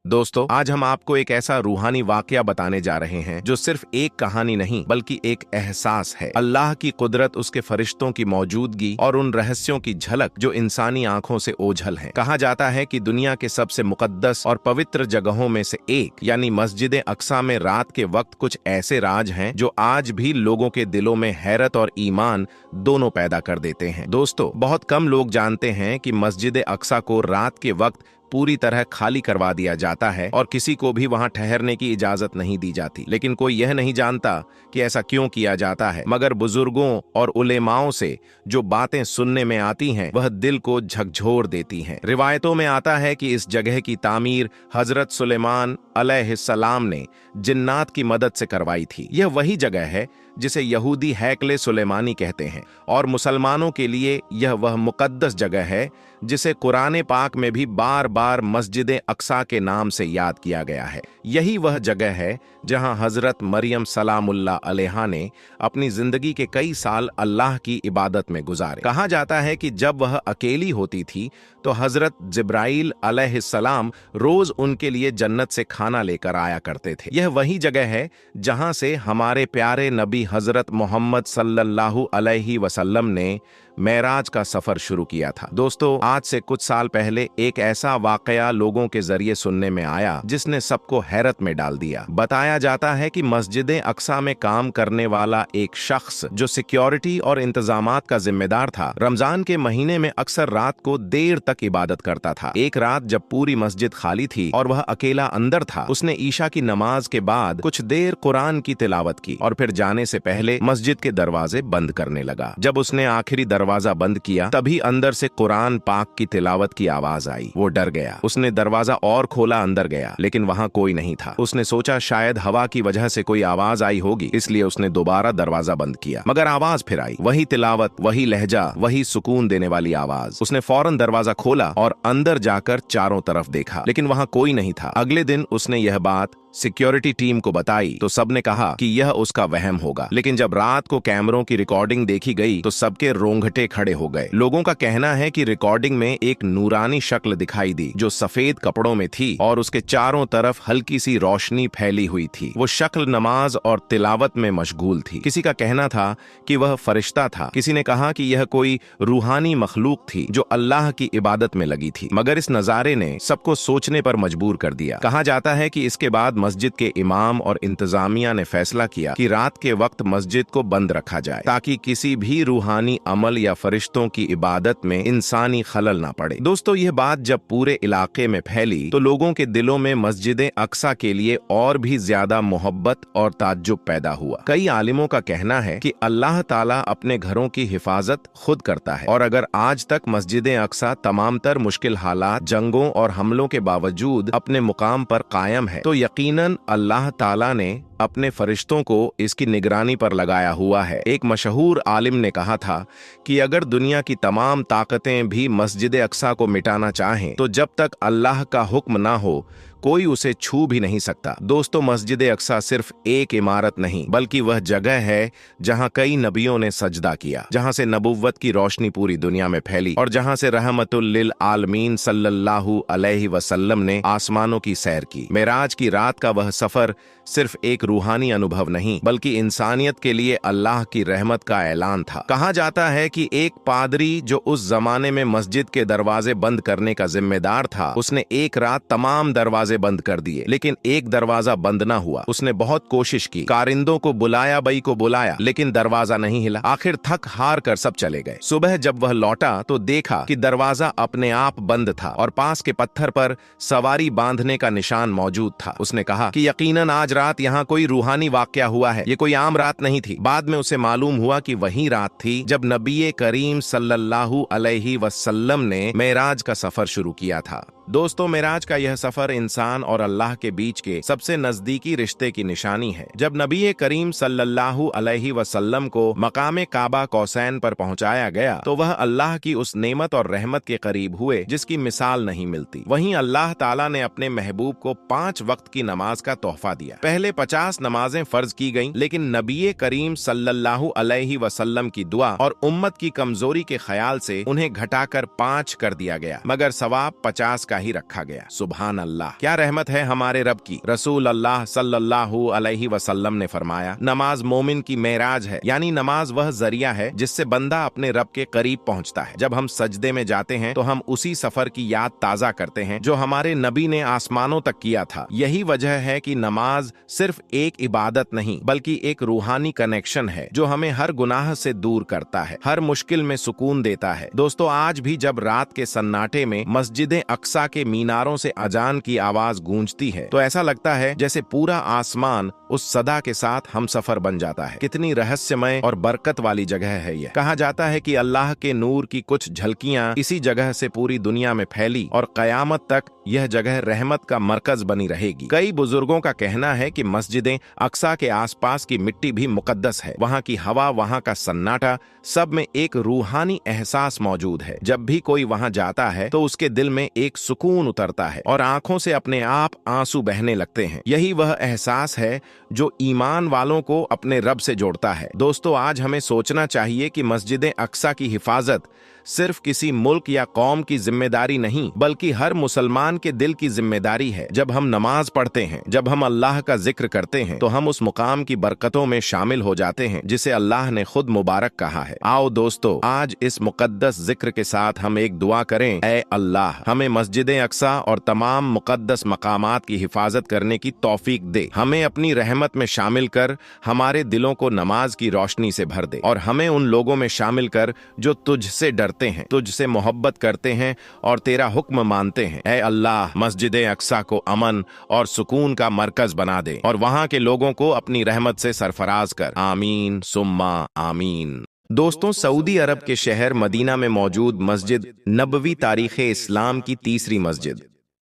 दोस्तों, आज हम आपको एक ऐसा रूहानी वाकया बताने जा रहे हैं जो सिर्फ एक कहानी नहीं बल्कि एक एहसास है। अल्लाह की कुदरत, उसके फरिश्तों की मौजूदगी और उन रहस्यों की झलक जो इंसानी आंखों से ओझल हैं। कहा जाता है कि दुनिया के सबसे मुकद्दस और पवित्र जगहों में से एक यानी मस्जिद अक्सा में रात के वक्त कुछ ऐसे राज हैं जो आज भी लोगों के दिलों में हैरत और ईमान दोनों पैदा कर देते हैं। दोस्तों, बहुत कम लोग जानते हैं कि मस्जिद अक्सा को रात के वक्त पूरी तरह खाली करवा दिया जाता है और किसी को भी वहां ठहरने की इजाजत नहीं दी जाती। लेकिन कोई यह नहीं जानता कि ऐसा क्यों किया जाता है, मगर बुजुर्गों और उलेमाओं से जो बातें सुनने में आती हैं वह दिल को झकझोर देती हैं। रिवायतों में आता है कि इस जगह की तामीर हजरत सुलेमान अलैहिस्सलाम ने जिन्नात की मदद से करवाई थी। यह वही जगह है जिसे यहूदी हैकले सुलेमानी कहते हैं और मुसलमानों के लिए यह वह मुकद्दस जगह है जिसे कुरान पाक में भी बार बार मस्जिद अक्सा के नाम से याद किया गया है। यही वह जगह है जहां हजरत मरियम सलामुल्लाह अलैहा ने अपनी जिंदगी के कई साल अल्लाह की इबादत में गुजारे। कहा जाता है कि जब वह अकेली होती थी तो हजरत जिब्राइल अलैहिस्सलाम रोज उनके लिए जन्नत से खाना लेकर आया करते थे। यह वही जगह है जहां से हमारे प्यारे नबी हजरत मोहम्मद सल्लल्लाहु अलैहि वसल्लम ने मेराज का सफर शुरू किया था। दोस्तों, आज से कुछ साल पहले एक ऐसा वाकया लोगों के जरिए सुनने में आया जिसने सबको हैरत में डाल दिया। बताया जाता है कि मस्जिद अक्सा में काम करने वाला एक शख्स जो सिक्योरिटी और इंतजामात का जिम्मेदार था, रमजान के महीने में अक्सर रात को देर तक इबादत करता था। एक रात जब पूरी मस्जिद खाली थी और वह अकेला अंदर था, उसने ईशा की नमाज के बाद कुछ देर कुरान की तिलावत की और फिर जाने से पहले मस्जिद के दरवाजे बंद करने लगा। जब उसने आखिरी दरवाजा बंद किया तभी अंदर से कुरान पाक की तिलावत की आवाज आई। वो डर गया। उसने दरवाजा और खोला, अंदर गया, लेकिन वहां कोई नहीं था। उसने सोचा शायद हवा की वजह से कोई आवाज आई होगी, इसलिए उसने दोबारा दरवाजा बंद किया, मगर आवाज फिर आई। वही तिलावत, वही लहजा, वही सुकून देने वाली आवाज। उसने फौरन दरवाजा खोला और अंदर जाकर चारों तरफ देखा, लेकिन वहां कोई नहीं था। अगले दिन उसने यह बात सिक्योरिटी टीम को बताई तो सबने कहा कि यह उसका वहम होगा। लेकिन जब रात को कैमरों की रिकॉर्डिंग देखी गई तो सबके रोंगटे खड़े हो गए। लोगों का कहना है कि रिकॉर्डिंग में एक नूरानी शक्ल दिखाई दी जो सफेद कपड़ों में थी और उसके चारों तरफ हल्की सी रोशनी फैली हुई थी। वो शक्ल नमाज और तिलावत में मशगूल थी। किसी का कहना था कि वह फरिश्ता था, किसी ने कहा कि यह कोई रूहानी मखलूक थी जो अल्लाह की इबादत में लगी थी। मगर इस नजारे ने सबको सोचने पर मजबूर कर दिया। कहा जाता है कि इसके बाद मस्जिद के इमाम और इंतजामिया ने फैसला किया कि रात के वक्त मस्जिद को बंद रखा जाए ताकि किसी भी रूहानी अमल या फरिश्तों की इबादत में इंसानी खलल ना पड़े। दोस्तों, यह बात जब पूरे इलाके में फैली तो लोगों के दिलों में मस्जिद अक्सा के लिए और भी ज्यादा मोहब्बत और ताज्जुब पैदा हुआ। कई आलिमों का कहना है कि अल्लाह ताला अपने घरों की हिफाजत खुद करता है और अगर आज तक मस्जिद अक्सा तमाम तर मुश्किल हालात, जंगों और हमलों के बावजूद अपने मुकाम पर कायम है तो यकीनन अल्लाह ताला ने अपने फरिश्तों को इसकी निगरानी पर लगाया हुआ है। एक मशहूर आलिम ने कहा था कि अगर दुनिया की तमाम ताकतें भी मस्जिद अक्सा को मिटाना चाहें तो जब तक अल्लाह का हुक्म ना हो कोई उसे छू भी नहीं सकता। दोस्तों, मस्जिद अक्सा सिर्फ एक इमारत नहीं बल्कि वह जगह है जहां कई नबियों ने सजदा किया, जहां से नबुव्वत की रोशनी पूरी दुनिया में फैली और जहां से रहमतुल लिल आलमीन सल्लल्लाहु अलैहि वसल्लम ने आसमानों की सैर की। मेराज की रात का वह सफर सिर्फ एक रूहानी अनुभव नहीं बल्कि इंसानियत के लिए अल्लाह की रहमत का ऐलान था। कहा जाता है कि एक पादरी जो उस जमाने में मस्जिद के दरवाजे बंद करने का जिम्मेदार था, उसने एक रात तमाम दरवाजे बंद कर दिए लेकिन एक दरवाजा बंद ना हुआ। उसने बहुत कोशिश की, कारिंदों को बुलाया, बई को बुलाया, लेकिन दरवाजा नहीं हिला। आखिर थक हार कर सब चले गए। सुबह जब वह लौटा तो देखा कि दरवाजा अपने आप बंद था और पास के पत्थर पर सवारी बांधने का निशान मौजूद था। उसने कहा कि यकीनन आज रात यहाँ कोई रूहानी वाकया हुआ है, ये कोई आम रात नहीं थी। बाद में उसे मालूम हुआ कि वही रात थी जब नबी करीम सल्लल्लाहु अलैहि वसल्लम ने मेराज का सफर शुरू किया था। दोस्तों, मेराज का यह सफर इंसान और अल्लाह के बीच के सबसे नजदीकी रिश्ते की निशानी है। जब नबी करीम सल्लल्लाहु अलैहि वसल्लम को मकाम काबा कौसैन पर पहुंचाया गया तो वह अल्लाह की उस नेमत और रहमत के करीब हुए जिसकी मिसाल नहीं मिलती। वहीं अल्लाह ताला ने अपने महबूब को 5 वक्त की नमाज का तोहफा दिया। पहले 50 नमाजें फर्ज की गईं, लेकिन नबी करीम सल्लल्लाहु अलैहि वसल्लम की दुआ और उम्मत की कमजोरी के ख्याल से उन्हें घटाकर 5 कर दिया गया, मगर सवाब 50 का ही रखा गया। सुभान अल्लाह, क्या रहमत है हमारे रब की। रसूल अल्लाह सल्लल्लाहु अलैहि वसल्लम ने फरमाया, नमाज मोमिन की मेराज है, यानी नमाज वह जरिया है जिससे बंदा अपने रब के करीब पहुंचता है। जब हम सजदे में जाते हैं तो हम उसी सफर की याद ताजा करते हैं जो हमारे नबी ने आसमानों तक किया था। यही वजह है कि नमाज सिर्फ एक इबादत नहीं बल्कि एक रूहानी कनेक्शन है जो हमें हर गुनाह से दूर करता है, हर मुश्किल में सुकून देता है। दोस्तों, आज भी जब रात के सन्नाटे में मस्जिद अक्सा के मीनारों से अजान की आवाज गूंजती है तो ऐसा लगता है जैसे पूरा आसमान उस सदा के साथ हम सफर बन जाता है। कितनी रहस्यमय और बरकत वाली जगह है यह। कहा जाता है कि अल्लाह के नूर की कुछ झलकियां इसी जगह से पूरी दुनिया में फैली और कयामत तक यह जगह रहमत का मरकज बनी रहेगी। कई बुजुर्गों का कहना है कि मस्जिदें अक्सा के आसपास की मिट्टी भी मुकद्दस है। वहाँ की हवा, वहाँ का सन्नाटा, सब में एक रूहानी एहसास मौजूद है। जब भी कोई वहाँ जाता है तो उसके दिल में एक सुकून उतरता है और आंखों से अपने आप आंसू बहने लगते हैं। यही वह एहसास है जो ईमान वालों को अपने रब से जोड़ता है। दोस्तों, आज हमें सोचना चाहिए कि मस्जिद अक्सा की हिफाजत सिर्फ किसी मुल्क या कौम की जिम्मेदारी नहीं बल्कि हर मुसलमान के दिल की जिम्मेदारी है। जब हम नमाज पढ़ते हैं, जब हम अल्लाह का जिक्र करते हैं तो हम उस मुकाम की बरकतों में शामिल हो जाते हैं जिसे अल्लाह ने खुद मुबारक कहा है। आओ दोस्तों, आज इस मुकद्दस जिक्र के साथ हम एक दुआ करें। ऐ अल्लाह, हमें मस्जिद अक्सा और तमाम मुकद्दस मकामात की हिफाजत करने की तौफीक दे। हमें अपनी रहमत में शामिल कर हमारे दिलों को नमाज की रोशनी से भर दे और हमें उन लोगों में शामिल कर जो तुझसे डरते हैं, तुझसे मोहब्बत करते हैं और तेरा हुक्म मानते हैं। ऐ अल्लाह, मस्जिद अक्सा को अमन और सुकून का मरकज बना दे और वहां के लोगों को अपनी रहमत से सरफराज कर। आमीन सुम्मा आमीन। दोस्तों, सऊदी अरब के शहर मदीना में मौजूद मस्जिद नबवी तारीख़ इस्लाम की तीसरी मस्जिद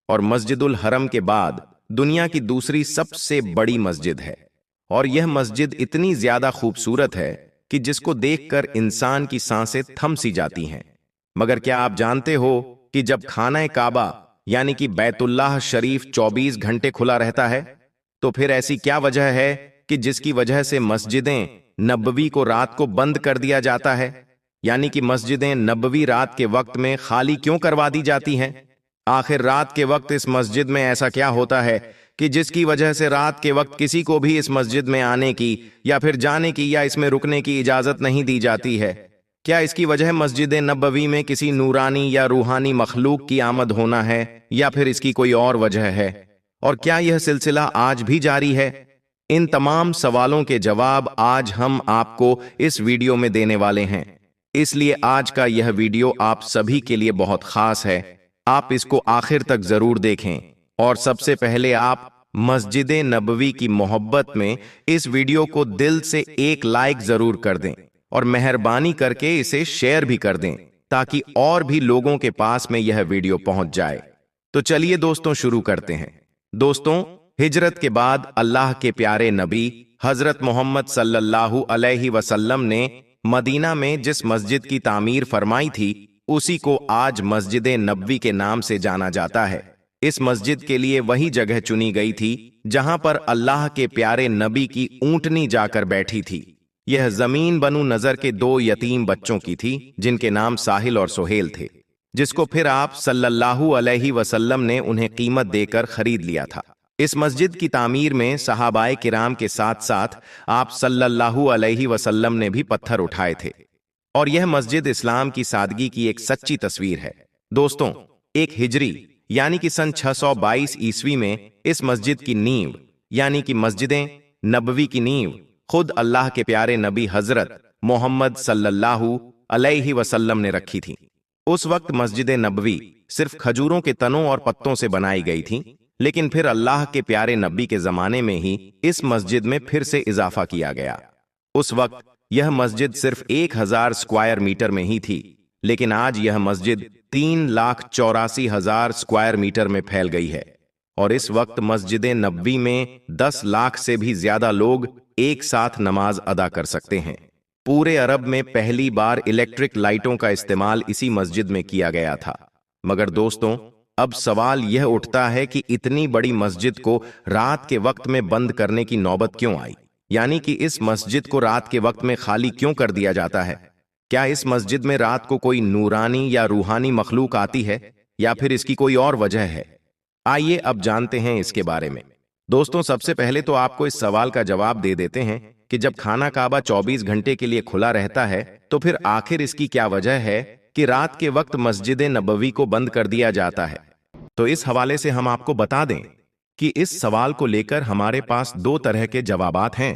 और मस्जिदुल हरम के बाद दुनिया की दूसरी सबसे बड़ी मस्जिद है। और यह मस्जिद इतनी ज्यादा खूबसूरत है कि जिसको देखकर इंसान की सांसें थम सी जाती हैं। मगर क्या आप जानते हो कि जब खाना काबा यानी कि बैतुल्लाह शरीफ 24 घंटे खुला रहता है तो फिर ऐसी क्या वजह है कि जिसकी वजह से मस्जिदें नबवी को रात को बंद कर दिया जाता है? यानी कि मस्जिदें नबवी रात के वक्त में खाली क्यों करवा दी जाती हैं? आखिर रात के वक्त इस मस्जिद में ऐसा क्या होता है कि जिसकी वजह से रात के वक्त किसी को भी इस मस्जिद में आने की या फिर जाने की या इसमें रुकने की इजाजत नहीं दी जाती है? क्या इसकी वजह मस्जिद नबवी में किसी नूरानी या रूहानी मखलूक की आमद होना है या फिर इसकी कोई और वजह है? और क्या यह सिलसिला आज भी जारी है? इन तमाम सवालों के जवाब आज हम आपको इस वीडियो में देने वाले हैं। इसलिए आज का यह वीडियो आप सभी के लिए बहुत खास है। आप इसको आखिर तक जरूर देखें और सबसे पहले आप मस्जिद नबवी की मोहब्बत में इस वीडियो को दिल से एक लाइक जरूर कर दें और मेहरबानी करके इसे शेयर भी कर दें ताकि और भी लोगों के पास में यह वीडियो पहुंच जाए। तो चलिए दोस्तों, शुरू करते हैं। दोस्तों, हिजरत के बाद अल्लाह के प्यारे नबी हजरत मोहम्मद सल्लल्लाहु अलैहि वसल्लम ने मदीना में जिस मस्जिद की तामीर फरमाई थी उसी को आज मस्जिद नबवी के नाम से जाना जाता है। इस मस्जिद के लिए वही जगह चुनी गई थी जहां पर अल्लाह के प्यारे नबी की ऊंटनी जाकर बैठी थी। यह जमीन बनु नजर के 2 यतीम बच्चों की थी जिनके नाम साहिल और सोहेल थे, जिसको फिर आप सल्लल्लाहु अलैहि वसल्लम ने उन्हें कीमत देकर खरीद लिया था। इस मस्जिद की तामीर में सहाबाए किराम के साथ साथ आप सल्लल्लाहु अलैहि वसल्लम ने भी पत्थर उठाए थे और यह मस्जिद इस्लाम की सादगी की एक सच्ची तस्वीर है। दोस्तों, एक हिजरी यानी कि सन 622 ईस्वी में इस मस्जिद की नींव यानी कि मस्जिदें नबवी की नींव खुद अल्लाह के प्यारे नबी हजरत मोहम्मद सल्लल्लाहु अलैहि वसल्लम ने रखी थी। उस वक्त मस्जिद नबवी सिर्फ खजूरों के तनों और पत्तों से बनाई गई थी, लेकिन फिर अल्लाह के प्यारे नबी के जमाने में ही इस मस्जिद में फिर से इजाफा किया गया। उस वक्त यह मस्जिद सिर्फ 1000 स्क्वायर मीटर में ही थी, लेकिन आज यह मस्जिद 3,84,000 स्क्वायर मीटर में फैल गई है और इस वक्त मस्जिद नबवी में 10 लाख से भी ज्यादा लोग एक साथ नमाज अदा कर सकते हैं। पूरे अरब में पहली बार इलेक्ट्रिक लाइटों का इस्तेमाल इसी मस्जिद में किया गया था। मगर दोस्तों, अब सवाल यह उठता है कि इतनी बड़ी मस्जिद को रात के वक्त में बंद करने की नौबत क्यों आई? यानी कि इस मस्जिद को रात के वक्त में खाली क्यों कर दिया जाता है? क्या इस मस्जिद में रात को कोई नूरानी या रूहानी मखलूक आती है या फिर इसकी कोई और वजह है? आइए अब जानते हैं इसके बारे में। दोस्तों, सबसे पहले तो आपको इस सवाल का जवाब दे देते हैं कि जब खाना काबा 24 घंटे के लिए खुला रहता है तो फिर आखिर इसकी क्या वजह है कि रात के वक्त मस्जिद नबवी को बंद कर दिया जाता है। तो इस हवाले से हम आपको बता दें कि इस सवाल को लेकर हमारे पास दो तरह के जवाबात हैं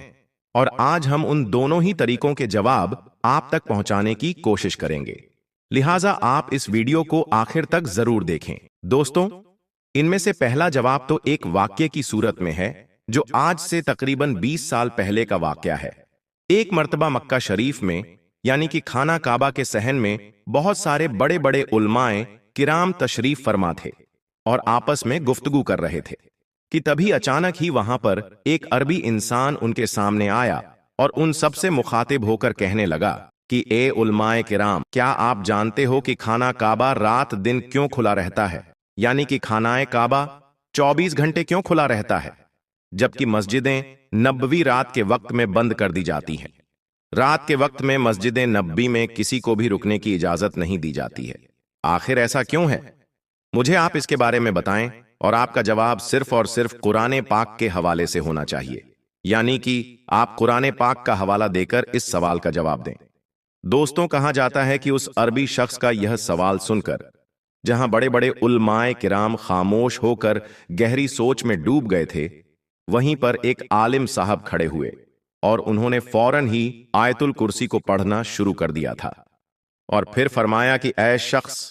और आज हम उन दोनों ही तरीकों के जवाब आप तक पहुंचाने की कोशिश करेंगे। लिहाजा आप इस वीडियो को आखिर तक जरूर देखें। दोस्तों, इनमें से पहला जवाब तो एक वाक्य की सूरत में है जो आज से तकरीबन 20 साल पहले का वाकया है। एक मर्तबा मक्का शरीफ में यानी कि खाना काबा के सहन में बहुत सारे बड़े बड़े उलमाए किराम तशरीफ फरमा थे और आपस में गुफ्तगू कर रहे थे कि तभी अचानक ही वहां पर एक अरबी इंसान उनके सामने आया और उन सबसे मुखातिब होकर कहने लगा कि ए उलमाए किराम, क्या आप जानते हो कि खाना काबा रात दिन क्यों खुला रहता है? यानी कि खानाए काबा 24 घंटे क्यों खुला रहता है, जबकि मस्जिदें नबवी रात के वक्त में बंद कर दी जाती हैं। रात के वक्त में मस्जिद नबवी में किसी को भी रुकने की इजाजत नहीं दी जाती है। आखिर ऐसा क्यों है? मुझे आप इसके बारे में बताएं और आपका जवाब सिर्फ और सिर्फ कुरान पाक के हवाले से होना चाहिए, यानी कि आप कुरान पाक का हवाला देकर इस सवाल का जवाब दें। दोस्तों, कहा जाता है कि उस अरबी शख्स का यह सवाल सुनकर जहां बड़े बड़े उलमाए किराम खामोश होकर गहरी सोच में डूब गए थे, वहीं पर एक आलिम साहब खड़े हुए और उन्होंने फौरन ही आयतुल कुर्सी को पढ़ना शुरू कर दिया था और फिर फरमाया कि ऐ शख्स,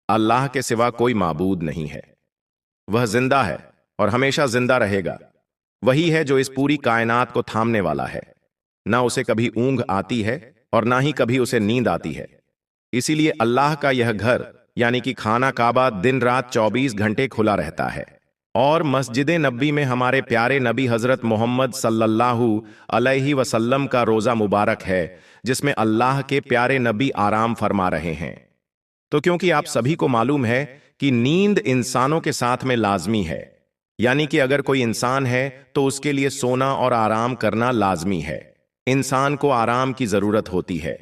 अल्लाह के सिवा कोई माबूद नहीं है। वह जिंदा है और हमेशा जिंदा रहेगा। वही है जो इस पूरी कायनात को थामने वाला है। ना उसे कभी ऊंघ आती है और ना ही कभी उसे नींद आती है। इसीलिए अल्लाह का यह घर यानी कि खाना काबा दिन रात 24 घंटे खुला रहता है और मस्जिद नबवी में हमारे प्यारे नबी हजरत मोहम्मद सल्लल्लाहु अलैहि वसल्लम का रोजा मुबारक है, जिसमें अल्लाह के प्यारे नबी आराम फरमा रहे हैं। तो क्योंकि आप सभी को मालूम है कि नींद इंसानों के साथ में लाजमी है, यानी कि अगर कोई इंसान है तो उसके लिए सोना और आराम करना लाजमी है। इंसान को आराम की जरूरत होती है,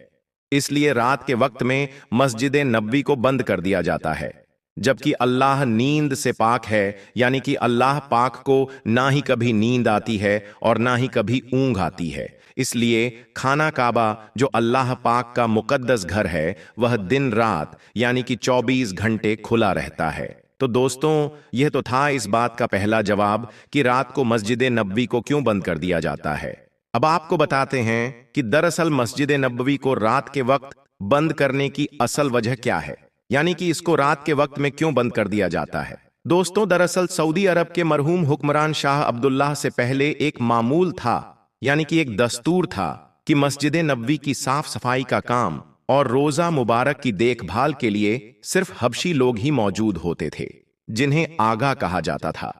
इसलिए रात के वक्त में मस्जिद नबवी को बंद कर दिया जाता है, जबकि अल्लाह नींद से पाक है, यानी कि अल्लाह पाक को ना ही कभी नींद आती है और ना ही कभी ऊंघ आती है। इसलिए खाना काबा जो अल्लाह पाक का मुकद्दस घर है, वह दिन रात यानी कि 24 घंटे खुला रहता है। तो दोस्तों, यह तो था इस बात का पहला जवाब कि रात को मस्जिद नबवी को क्यों बंद कर दिया जाता है। अब आपको बताते हैं कि दरअसल मस्जिद नबवी को रात के वक्त बंद करने की असल वजह क्या है, यानी कि इसको रात के वक्त में क्यों बंद कर दिया जाता है। दोस्तों, दरअसल सऊदी अरब के मरहूम हुक्मरान शाह अब्दुल्लाह से पहले एक मामूल था, यानी कि एक दस्तूर था कि मस्जिद नबवी की साफ सफाई का काम और रोजा मुबारक की देखभाल के लिए सिर्फ हबशी लोग ही मौजूद होते थे, जिन्हें आगा कहा जाता था।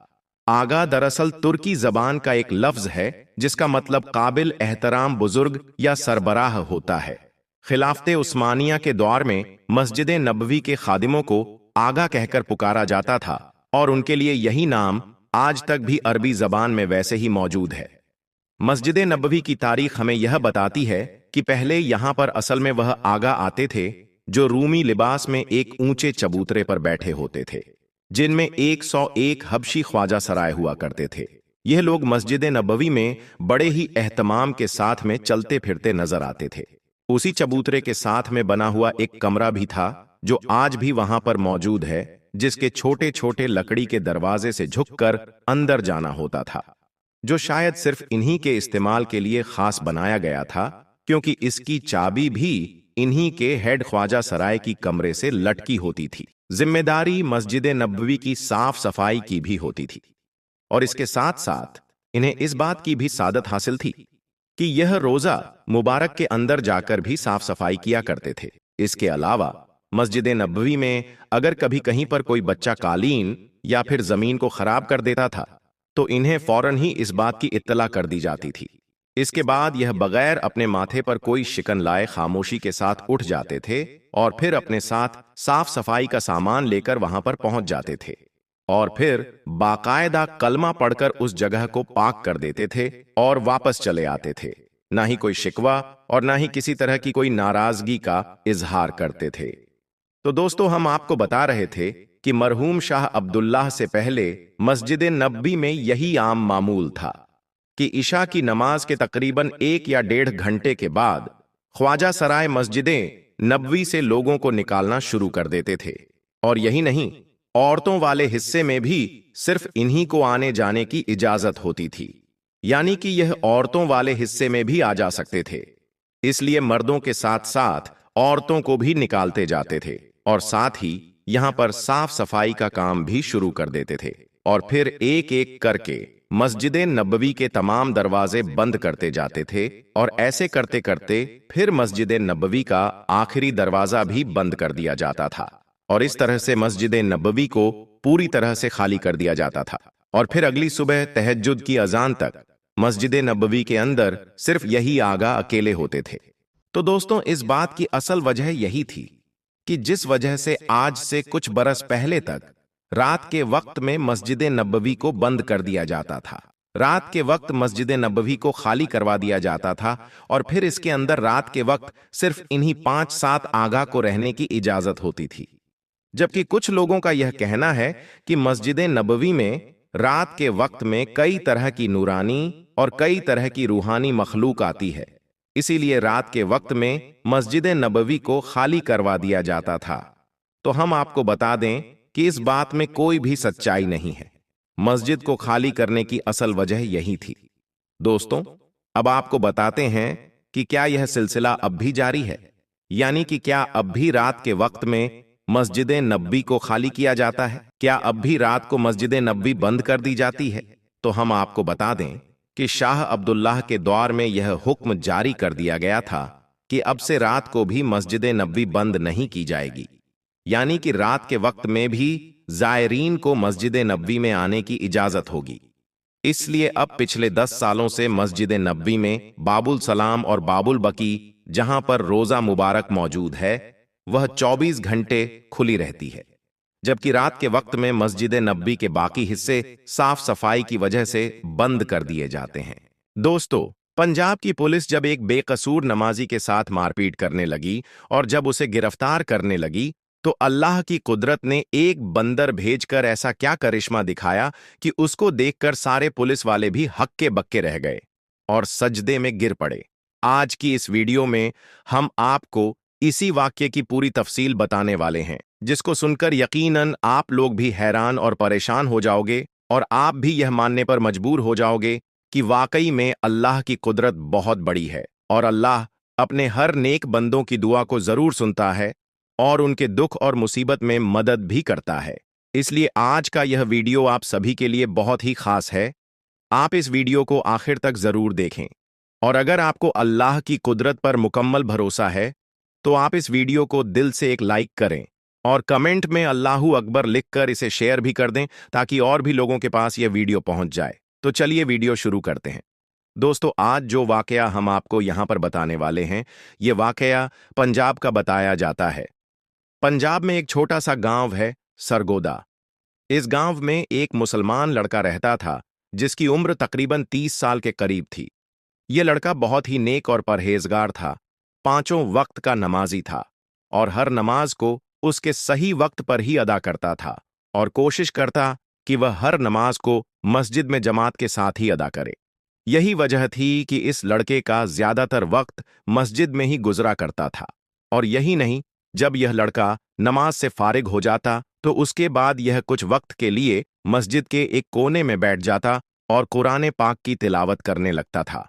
आगा दरअसल तुर्की जबान का एक लफ्ज है जिसका मतलब काबिल एहतराम बुजुर्ग या सरबराह होता है। खिलाफते उस्मानिया के दौर में मस्जिद नबवी के खादिमों को आगा कहकर पुकारा जाता था और उनके लिए यही नाम आज तक भी अरबी जबान में वैसे ही मौजूद है। मस्जिद नबवी की तारीख हमें यह बताती है कि पहले यहां पर असल में वह आगा आते थे जो रूमी लिबास में एक ऊंचे चबूतरे पर बैठे होते थे, जिनमें 101 हबशी ख्वाजा सराय हुआ करते थे। यह लोग मस्जिद नबवी में बड़े ही एहतमाम के साथ में चलते फिरते नजर आते थे। उसी चबूतरे के साथ में बना हुआ एक कमरा भी था जो आज भी वहां पर मौजूद है, जिसके छोटे छोटे लकड़ी के दरवाजे से झुककर अंदर जाना होता था, जो शायद सिर्फ इन्हीं के इस्तेमाल के लिए खास बनाया गया था, क्योंकि इसकी चाबी भी इन्हीं के हेड ख्वाजा सराय की कमरे से लटकी होती थी। जिम्मेदारी मस्जिद नबवी की साफ सफाई की भी होती थी और इसके साथ साथ इन्हें इस बात की भी सादत हासिल थी कि यह रोजा मुबारक के अंदर जाकर भी साफ सफाई किया करते थे। इसके अलावा मस्जिद नबवी में अगर कभी कहीं पर कोई बच्चा कालीन या फिर जमीन को खराब कर देता था तो इन्हें फौरन ही इस बात की इत्तला कर दी जाती थी। इसके बाद यह बगैर अपने माथे पर कोई शिकन लाए खामोशी के साथ उठ जाते थे और फिर अपने साथ साफ सफाई का सामान लेकर वहां पर पहुंच जाते थे और फिर बाकायदा कलमा पढ़कर उस जगह को पाक कर देते थे और वापस चले आते थे। ना ही कोई शिकवा और ना ही किसी तरह की कोई नाराजगी का इजहार करते थे। तो दोस्तों, हम आपको बता रहे थे कि मरहूम शाह अब्दुल्लाह से पहले मस्जिद नबवी में यही आम मामूल था कि इशा की नमाज के तकरीबन 1 या 1.5 घंटे के बाद ख्वाजा सराय मस्जिदें नबवी से लोगों को निकालना शुरू कर देते थे। और यही नहीं, औरतों वाले हिस्से में भी सिर्फ इन्हीं को आने जाने की इजाजत होती थी, यानी कि यह औरतों वाले हिस्से में भी आ जा सकते थे। इसलिए मर्दों के साथ साथ औरतों को भी निकालते जाते थे और साथ ही यहां पर साफ सफाई का काम भी शुरू कर देते थे। और फिर एक एक करके मस्जिद नबवी के तमाम दरवाजे बंद करते जाते थे और ऐसे करते करते फिर मस्जिद नबवी का आखिरी दरवाजा भी बंद कर दिया जाता था और इस तरह से मस्जिद नबवी को पूरी तरह से खाली कर दिया जाता था। और फिर अगली सुबह तहज्जुद की अजान तक मस्जिद नबवी के अंदर सिर्फ यही आगा अकेले होते थे। तो दोस्तों, इस बात की असल वजह यही थी कि जिस वजह से आज से कुछ बरस पहले तक रात के वक्त में मस्जिद नबवी को बंद कर दिया जाता था। रात के वक्त मस्जिद नबवी को खाली करवा दिया जाता था और फिर इसके अंदर रात के वक्त सिर्फ इन्हीं 5-7 आगा को रहने की इजाजत होती थी। जबकि कुछ लोगों का यह कहना है कि मस्जिद नबवी में रात के वक्त में कई तरह की नूरानी और कई तरह की रूहानी मखलूक आती है, इसीलिए रात के वक्त में मस्जिद नबवी को खाली करवा दिया जाता था। तो हम आपको बता दें कि इस बात में कोई भी सच्चाई नहीं है। मस्जिद को खाली करने की असल वजह यही थी। दोस्तों, अब आपको बताते हैं कि क्या यह सिलसिला अब भी जारी है, यानी कि क्या अब भी रात के वक्त में मस्जिद नबवी को खाली किया जाता है? क्या अब भी रात को मस्जिद नबवी बंद कर दी जाती है? तो हम आपको बता दें कि शाह अब्दुल्लाह के दौर में यह हुक्म जारी कर दिया गया था कि अब से रात को भी मस्जिद नबवी बंद नहीं की जाएगी, यानी कि रात के वक्त में भी जायरीन को मस्जिद नबवी में आने की इजाजत होगी। इसलिए अब पिछले 10 सालों से मस्जिद नबवी में बाबुल सलाम और बाबुल बकी, जहां पर रोजा मुबारक मौजूद है, वह 24 घंटे खुली रहती है, जबकि रात के वक्त में मस्जिद नबवी के बाकी हिस्से साफ सफाई की वजह से बंद कर दिए जाते हैं। दोस्तों, पंजाब की पुलिस जब एक बेकसूर नमाजी के साथ मारपीट करने लगी और जब उसे गिरफ्तार करने लगी, तो अल्लाह की कुदरत ने एक बंदर भेजकर ऐसा क्या करिश्मा दिखाया कि उसको देखकर सारे पुलिस वाले भी हक्के बक्के रह गए और सजदे में गिर पड़े। आज की इस वीडियो में हम आपको इसी वाक्य की पूरी तफसील बताने वाले हैं, जिसको सुनकर यकीनन आप लोग भी हैरान और परेशान हो जाओगे और आप भी यह मानने पर मजबूर हो जाओगे कि वाकई में अल्लाह की कुदरत बहुत बड़ी है और अल्लाह अपने हर नेक बंदों की दुआ को जरूर सुनता है और उनके दुख और मुसीबत में मदद भी करता है। इसलिए आज का यह वीडियो आप सभी के लिए बहुत ही खास है। आप इस वीडियो को आखिर तक जरूर देखें और अगर आपको अल्लाह की कुदरत पर मुकम्मल भरोसा है तो आप इस वीडियो को दिल से एक लाइक करें और कमेंट में अल्लाहू अकबर लिखकर इसे शेयर भी कर दें ताकि और भी लोगों के पास यह वीडियो पहुंच जाए। तो चलिए वीडियो शुरू करते हैं। दोस्तों, आज जो वाकया हम आपको यहां पर बताने वाले हैं, यह वाकया पंजाब का बताया जाता है। पंजाब में एक छोटा सा गांव है, सरगोदा। इस गांव में एक मुसलमान लड़का रहता था जिसकी उम्र तकरीबन 30 साल के करीब थी। यह लड़का बहुत ही नेक और परहेजगार था, 5 वक्त का नमाजी था और हर नमाज को उसके सही वक्त पर ही अदा करता था और कोशिश करता कि वह हर नमाज को मस्जिद में जमात के साथ ही अदा करे। यही वजह थी कि इस लड़के का ज्यादातर वक्त मस्जिद में ही गुजरा करता था। और यही नहीं, जब यह लड़का नमाज से फारिग हो जाता तो उसके बाद यह कुछ वक्त के लिए मस्जिद के एक कोने में बैठ जाता और कुरान पाक की तिलावत करने लगता था।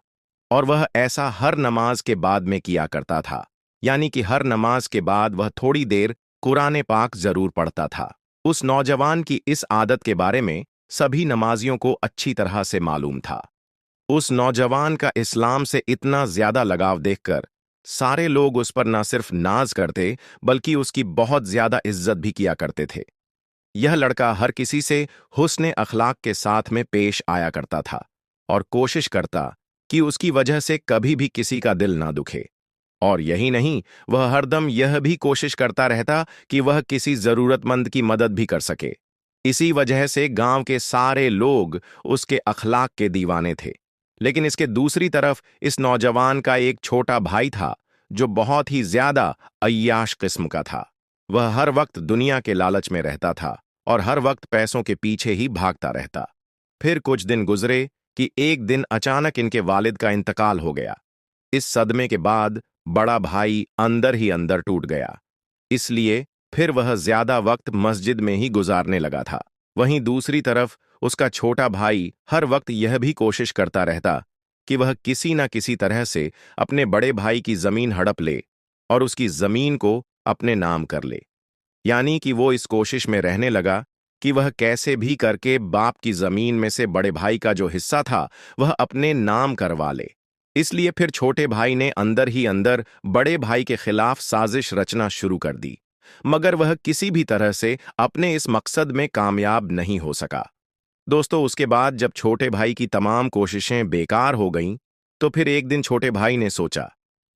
और वह ऐसा हर नमाज के बाद में किया करता था, यानी कि हर नमाज के बाद वह थोड़ी देर कुरान पाक जरूर पढ़ता था। उस नौजवान की इस आदत के बारे में सभी नमाजियों को अच्छी तरह से मालूम था। उस नौजवान का इस्लाम से इतना ज्यादा लगाव देखकर सारे लोग उस पर न सिर्फ नाज करते बल्कि उसकी बहुत ज्यादा इज्जत भी किया करते थे। यह लड़का हर किसी से हुस्न अखलाक के साथ में पेश आया करता था और कोशिश करता कि उसकी वजह से कभी भी किसी का दिल ना दुखे। और यही नहीं, वह हरदम यह भी कोशिश करता रहता कि वह किसी जरूरतमंद की मदद भी कर सके। इसी वजह से गांव के सारे लोग उसके अखलाक के दीवाने थे। लेकिन इसके दूसरी तरफ इस नौजवान का एक छोटा भाई था जो बहुत ही ज्यादा अय्याश किस्म का था। वह हर वक्त दुनिया के लालच में रहता था और हर वक्त पैसों के पीछे ही भागता रहता। फिर कुछ दिन गुजरे कि एक दिन अचानक इनके वालिद का इंतकाल हो गया। इस सदमे के बाद बड़ा भाई अंदर ही अंदर टूट गया। इसलिए फिर वह ज्यादा वक्त मस्जिद में ही गुजारने लगा था। वहीं दूसरी तरफ उसका छोटा भाई हर वक्त यह भी कोशिश करता रहता कि वह किसी न किसी तरह से अपने बड़े भाई की जमीन हड़प ले और उसकी जमीन को अपने नाम कर ले। यानी कि वो इस कोशिश में रहने लगा कि वह कैसे भी करके बाप की जमीन में से बड़े भाई का जो हिस्सा था वह अपने नाम करवा ले। इसलिए फिर छोटे भाई ने अंदर ही अंदर बड़े भाई के खिलाफ साजिश रचना शुरू कर दी, मगर वह किसी भी तरह से अपने इस मकसद में कामयाब नहीं हो सका। दोस्तों, उसके बाद जब छोटे भाई की तमाम कोशिशें बेकार हो गईं, तो फिर एक दिन छोटे भाई ने सोचा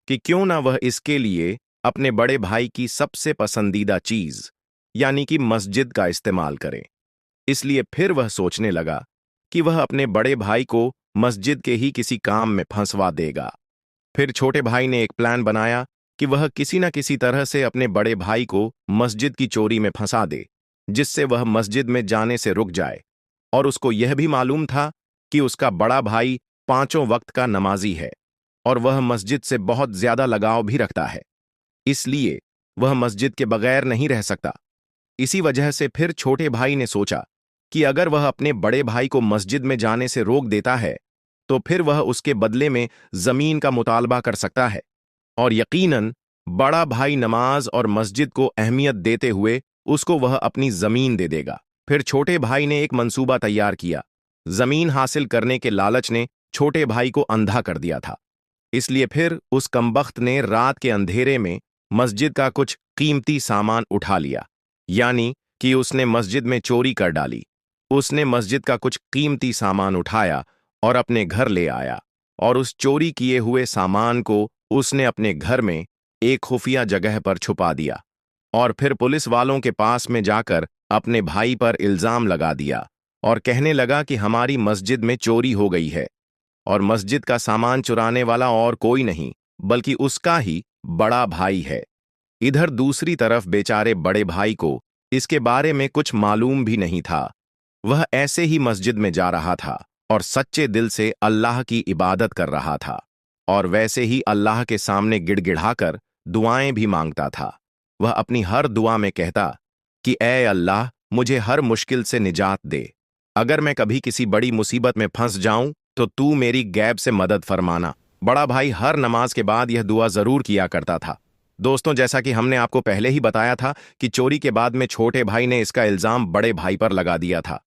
कि क्यों ना वह इसके लिए अपने बड़े भाई की सबसे पसंदीदा चीज यानी कि मस्जिद का इस्तेमाल करे। इसलिए फिर वह सोचने लगा कि वह अपने बड़े भाई को मस्जिद के ही किसी काम में फंसवा देगा। फिर छोटे भाई ने एक प्लान बनाया कि वह किसी न किसी तरह से अपने बड़े भाई को मस्जिद की चोरी में फंसा दे, जिससे वह मस्जिद में जाने से रुक जाए। और उसको यह भी मालूम था कि उसका बड़ा भाई पांचों वक्त का नमाजी है और वह मस्जिद से बहुत ज्यादा लगाव भी रखता है, इसलिए वह मस्जिद के बगैर नहीं रह सकता। इसी वजह से फिर छोटे भाई ने सोचा कि अगर वह अपने बड़े भाई को मस्जिद में जाने से रोक देता है तो फिर वह उसके बदले में जमीन का मुतालबा कर सकता है और यकीनन बड़ा भाई नमाज और मस्जिद को अहमियत देते हुए उसको वह अपनी जमीन दे देगा। फिर छोटे भाई ने एक मंसूबा तैयार किया। जमीन हासिल करने के लालच ने छोटे भाई को अंधा कर दिया था, इसलिए फिर उस कमबख्त ने रात के अंधेरे में मस्जिद का कुछ कीमती सामान उठा लिया, यानी कि उसने मस्जिद में चोरी कर डाली। उसने मस्जिद का कुछ कीमती सामान उठाया और अपने घर ले आया और उस चोरी किए हुए सामान को उसने अपने घर में एक खुफिया जगह पर छुपा दिया और फिर पुलिस वालों के पास में जाकर अपने भाई पर इल्जाम लगा दिया और कहने लगा कि हमारी मस्जिद में चोरी हो गई है और मस्जिद का सामान चुराने वाला और कोई नहीं बल्कि उसका ही बड़ा भाई है। इधर दूसरी तरफ बेचारे बड़े भाई को इसके बारे में कुछ मालूम भी नहीं था। वह ऐसे ही मस्जिद में जा रहा था और सच्चे दिल से अल्लाह की इबादत कर रहा था और वैसे ही अल्लाह के सामने गिड़गिड़ाकर दुआएं भी मांगता था। वह अपनी हर दुआ में कहता कि ऐ अल्लाह, मुझे हर मुश्किल से निजात दे। अगर मैं कभी किसी बड़ी मुसीबत में फंस जाऊं तो तू मेरी गैब से मदद फरमाना। बड़ा भाई हर नमाज के बाद यह दुआ जरूर किया करता था। दोस्तों, जैसा कि हमने आपको पहले ही बताया था कि चोरी के बाद में छोटे भाई ने इसका इल्जाम बड़े भाई पर लगा दिया था।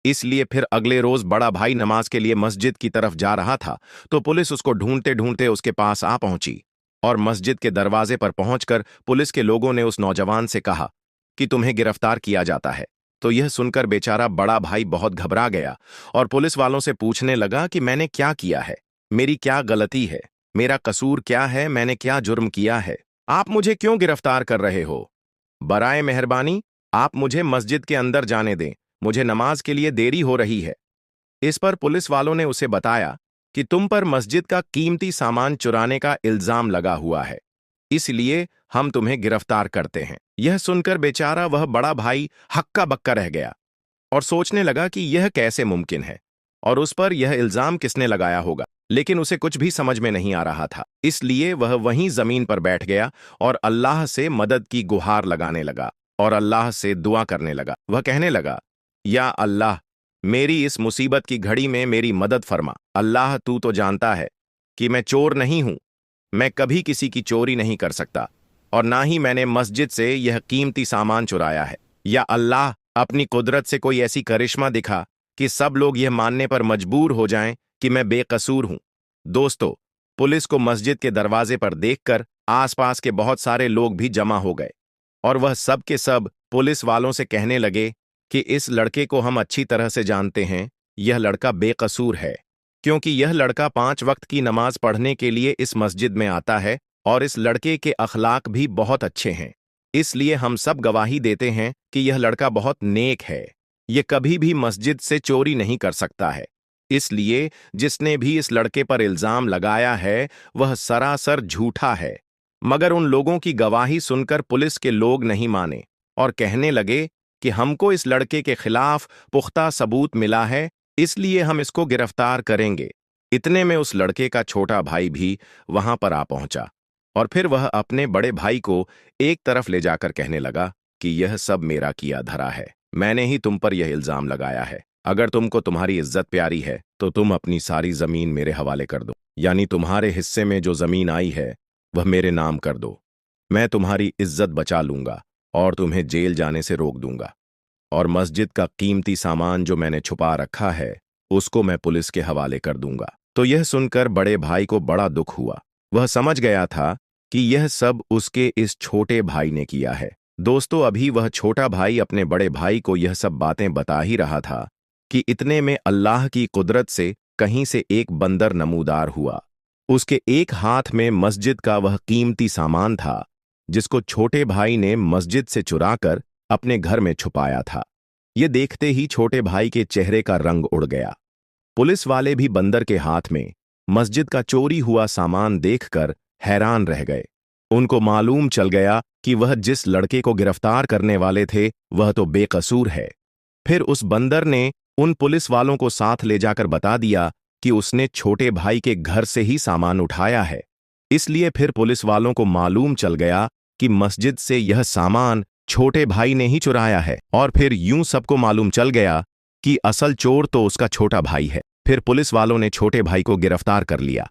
इसलिए फिर अगले रोज बड़ा भाई नमाज के लिए मस्जिद की तरफ जा रहा था तो पुलिस उसको ढूंढते ढूंढते उसके पास आ पहुंची और मस्जिद के दरवाजे पर पहुंचकर पुलिस के लोगों ने उस नौजवान से कहा कि तुम्हें गिरफ्तार किया जाता है। तो यह सुनकर बेचारा बड़ा भाई बहुत घबरा गया और पुलिस वालों से पूछने लगा कि मैंने क्या किया है, मेरी क्या गलती है, मेरा कसूर क्या है, मैंने क्या जुर्म किया है, आप मुझे क्यों गिरफ्तार कर रहे हो? बराए मेहरबानी आप मुझे मस्जिद के अंदर जाने दें, मुझे नमाज के लिए देरी हो रही है। इस पर पुलिस वालों ने उसे बताया कि तुम पर मस्जिद का कीमती सामान चुराने का इल्जाम लगा हुआ है, इसलिए हम तुम्हें गिरफ्तार करते हैं। यह सुनकर बेचारा वह बड़ा भाई हक्का बक्का रह गया और सोचने लगा कि यह कैसे मुमकिन है और उस पर यह इल्जाम किसने लगाया होगा, लेकिन उसे कुछ भी समझ में नहीं आ रहा था। इसलिए वह वहीं जमीन पर बैठ गया और अल्लाह से मदद की गुहार लगाने लगा और अल्लाह से दुआ करने लगा। वह कहने लगा, या अल्लाह, मेरी इस मुसीबत की घड़ी में मेरी मदद फरमा। अल्लाह, तू तो जानता है कि मैं चोर नहीं हूं, मैं कभी किसी की चोरी नहीं कर सकता और ना ही मैंने मस्जिद से यह कीमती सामान चुराया है। या अल्लाह, अपनी कुदरत से कोई ऐसी करिश्मा दिखा कि सब लोग यह मानने पर मजबूर हो जाएं कि मैं बेकसूर हूं। दोस्तों, पुलिस को मस्जिद के दरवाजे पर देखकर आसपास के बहुत सारे लोग भी जमा हो गए और वह सब के सब पुलिस वालों से कहने लगे कि इस लड़के को हम अच्छी तरह से जानते हैं, यह लड़का बेकसूर है, क्योंकि यह लड़का 5 वक्त की नमाज पढ़ने के लिए इस मस्जिद में आता है और इस लड़के के अखलाक भी बहुत अच्छे हैं। इसलिए हम सब गवाही देते हैं कि यह लड़का बहुत नेक है, यह कभी भी मस्जिद से चोरी नहीं कर सकता है। इसलिए जिसने भी इस लड़के पर इल्जाम लगाया है वह सरासर झूठा है। मगर उन लोगों की गवाही सुनकर पुलिस के लोग नहीं माने और कहने लगे कि हमको इस लड़के के खिलाफ पुख्ता सबूत मिला है, इसलिए हम इसको गिरफ्तार करेंगे। इतने में उस लड़के का छोटा भाई भी वहां पर आ पहुंचा और फिर वह अपने बड़े भाई को एक तरफ ले जाकर कहने लगा कि यह सब मेरा किया धरा है, मैंने ही तुम पर यह इल्जाम लगाया है। अगर तुमको तुम्हारी इज्जत प्यारी है तो तुम अपनी सारी जमीन मेरे हवाले कर दो, यानी तुम्हारे हिस्से में जो जमीन आई है वह मेरे नाम कर दो। मैं तुम्हारी इज्जत बचा लूंगा और तुम्हें जेल जाने से रोक दूंगा, और मस्जिद का कीमती सामान जो मैंने छुपा रखा है उसको मैं पुलिस के हवाले कर दूंगा। तो यह सुनकर बड़े भाई को बड़ा दुख हुआ। वह समझ गया था कि यह सब उसके इस छोटे भाई ने किया है। दोस्तों, अभी वह छोटा भाई अपने बड़े भाई को यह सब बातें बता ही रहा था कि इतने में अल्लाह की कुदरत से कहीं से एक बंदर नमूदार हुआ। उसके एक हाथ में मस्जिद का वह कीमती सामान था जिसको छोटे भाई ने मस्जिद से चुराकर अपने घर में छुपाया था। ये देखते ही छोटे भाई के चेहरे का रंग उड़ गया। पुलिस वाले भी बंदर के हाथ में मस्जिद का चोरी हुआ सामान देखकर हैरान रह गए। उनको मालूम चल गया कि वह जिस लड़के को गिरफ्तार करने वाले थे वह तो बेकसूर है। फिर उस बंदर ने उन पुलिस वालों को साथ ले जाकर बता दिया कि उसने छोटे भाई के घर से ही सामान उठाया है। इसलिए फिर पुलिस वालों को मालूम चल गया कि मस्जिद से यह सामान छोटे भाई ने ही चुराया है, और फिर यूं सबको मालूम चल गया कि असल चोर तो उसका छोटा भाई है। फिर पुलिस वालों ने छोटे भाई को गिरफ्तार कर लिया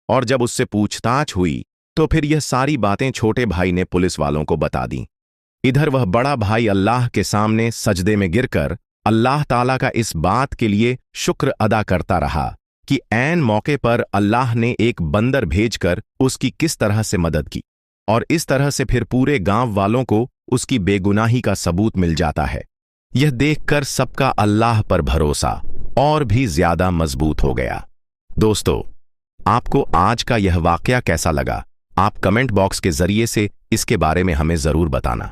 और जब उससे पूछताछ हुई तो फिर यह सारी बातें छोटे भाई ने पुलिस वालों को बता दी। इधर वह बड़ा भाई अल्लाह के सामने सजदे में गिरकर अल्लाह ताला का इस बात के लिए शुक्र अदा करता रहा कि ऐन मौके पर अल्लाह ने एक बंदर भेजकर उसकी किस तरह से मदद की, और इस तरह से फिर पूरे गांव वालों को उसकी बेगुनाही का सबूत मिल जाता है। यह देखकर सबका अल्लाह पर भरोसा और भी ज्यादा मजबूत हो गया। दोस्तों, आपको आज का यह वाकया कैसा लगा? आप कमेंट बॉक्स के जरिए से इसके बारे में हमें जरूर बताना।